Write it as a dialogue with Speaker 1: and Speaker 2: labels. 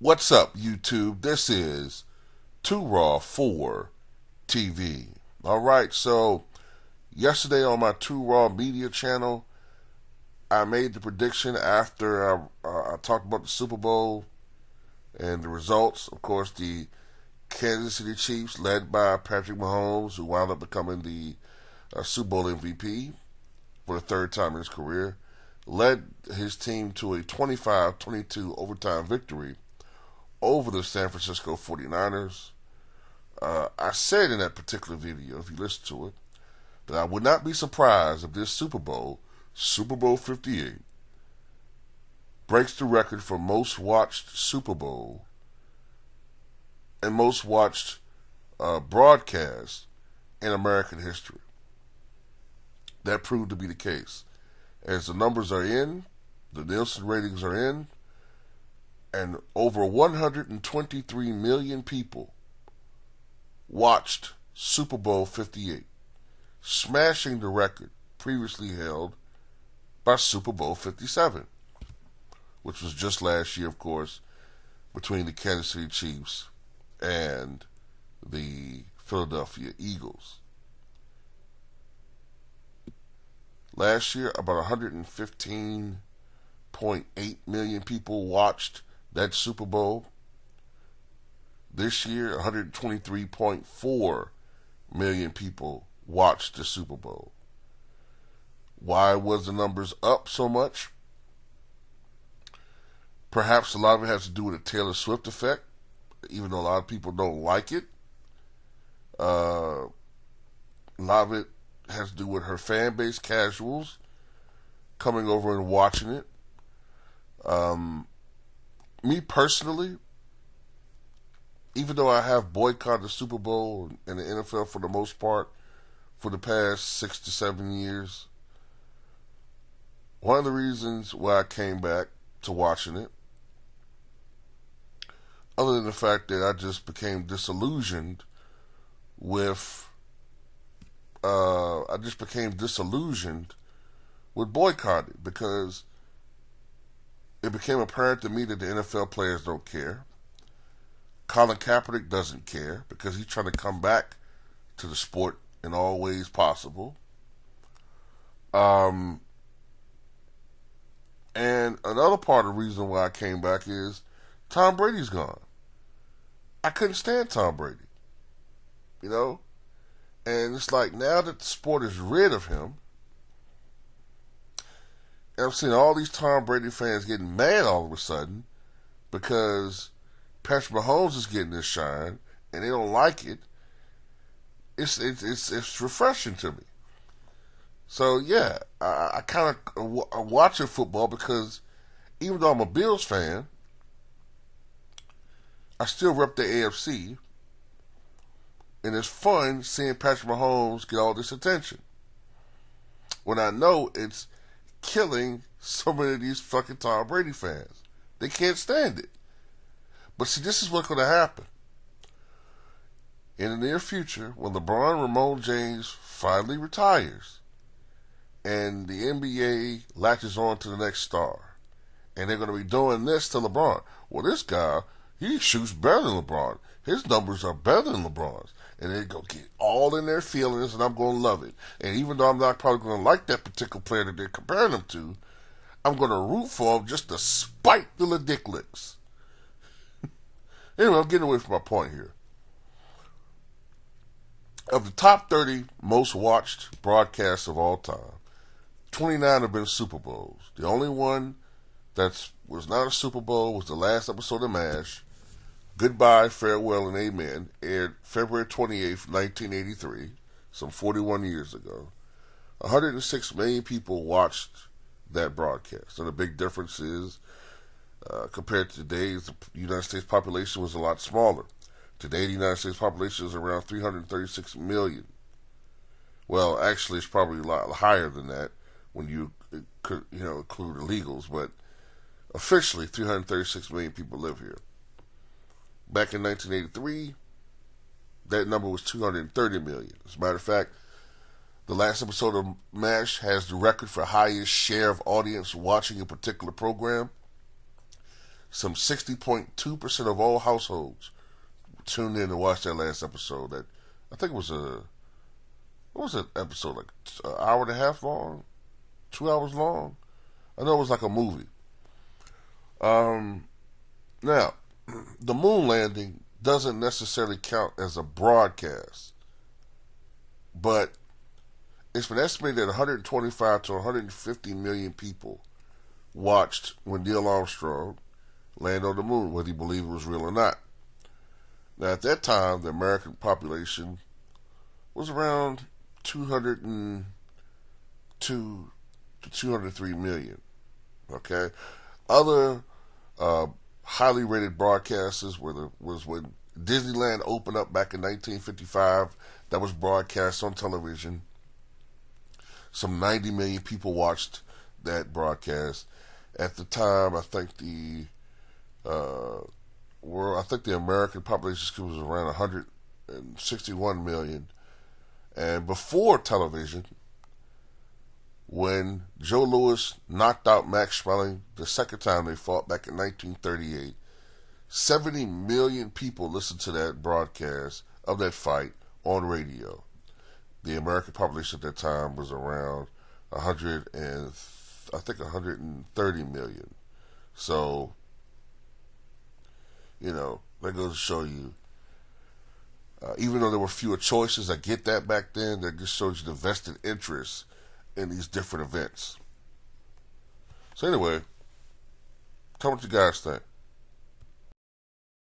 Speaker 1: What's up, YouTube? This is Too Raw for TV. Alright, so yesterday on my Too Raw Media channel, I made the prediction after I talked about the Super Bowl and the results. Of course, the Kansas City Chiefs, led by Patrick Mahomes, who wound up becoming the Super Bowl MVP for the third time in his career, led his team to a 25-22 overtime victory over the San Francisco 49ers. I said in that particular video, if you listen to it, that I would not be surprised if this Super Bowl, Super Bowl 58, breaks the record for most watched Super Bowl and most watched broadcast in American history. That proved to be the case. As the numbers are in, the Nielsen ratings are in, and over 123 million people watched Super Bowl 58, smashing the record previously held by Super Bowl 57, which was just last year, of course, between the Kansas City Chiefs and the Philadelphia Eagles. Last year, about 115.8 million people watched that Super Bowl. This year, 123.4 million people watched the Super Bowl. Why was the numbers up so much? Perhaps a lot of it has to do with the Taylor Swift effect, even though a lot of people don't like it. A lot of it has to do with her fan base, casuals, coming over and watching it. Me personally, even though I have boycotted the Super Bowl and the NFL for the most part for the past 6 to 7 years, one of the reasons why I came back to watching it, other than the fact that I just became disillusioned with boycotting, because it became apparent to me that the NFL players don't care. Colin Kaepernick doesn't care because he's trying to come back to the sport in all ways possible. And another part of the reason why I came back is Tom Brady's gone. I couldn't stand Tom Brady, you know? And it's like, now that the sport is rid of him, and I'm seeing all these Tom Brady fans getting mad all of a sudden because Patrick Mahomes is getting this shine and they don't like it. It's refreshing to me. So yeah, I kind of watching football because even though I'm a Bills fan, I still rep the AFC, and it's fun seeing Patrick Mahomes get all this attention when I know it's killing so many of these fucking Tom Brady fans. They can't stand it. But see, this is what's going to happen. In the near future, when LeBron Ramon James finally retires and the NBA latches on to the next star, and they're going to be doing this to LeBron. Well, this guy, he shoots better than LeBron. His numbers are better than LeBron's. And they're going to get all in their feelings, and I'm going to love it. And even though I'm not probably going to like that particular player that they're comparing him to, I'm going to root for him just to spite the dick licks. Anyway, I'm getting away from my point here. Of the top 30 most watched broadcasts of all time, 29 have been Super Bowls. The only one that was not a Super Bowl was the last episode of MASH, Goodbye, Farewell, and Amen, aired February 28th, 1983, some 41 years ago. 106 million people watched that broadcast. And the big difference is, compared to today's, the United States population was a lot smaller. Today, the United States population is around 336 million. Well, actually, it's probably a lot higher than that when you include illegals, but officially, 336 million people live here. Back in 1983, that number was 230 million. As a matter of fact, the last episode of MASH has the record for highest share of audience watching a particular program. some 60.2% of all households tuned in to watch that last episode. That I think it was what was that episode, like an hour and a half long, 2 hours long? I know it was like a movie. Now, the moon landing doesn't necessarily count as a broadcast, but it's been estimated that 125 to 150 million people watched when Neil Armstrong landed on the moon, whether you believe it was real or not. Now, at that time, the American population was around 202 to 203 million. Okay? Other highly rated broadcasters was when Disneyland opened up back in 1955. That was broadcast on television. Some 90 million people watched that broadcast. At the time, I think the American population was around 161 million. And before television, when Joe Louis knocked out Max Schmeling the second time they fought back in 1938, 70 million people listened to that broadcast of that fight on radio. The American population at that time was around 130 million. So, that goes to show you, even though there were fewer choices, I get that back then, that just shows you the vested interest in these different events. So anyway, tell me what you guys think.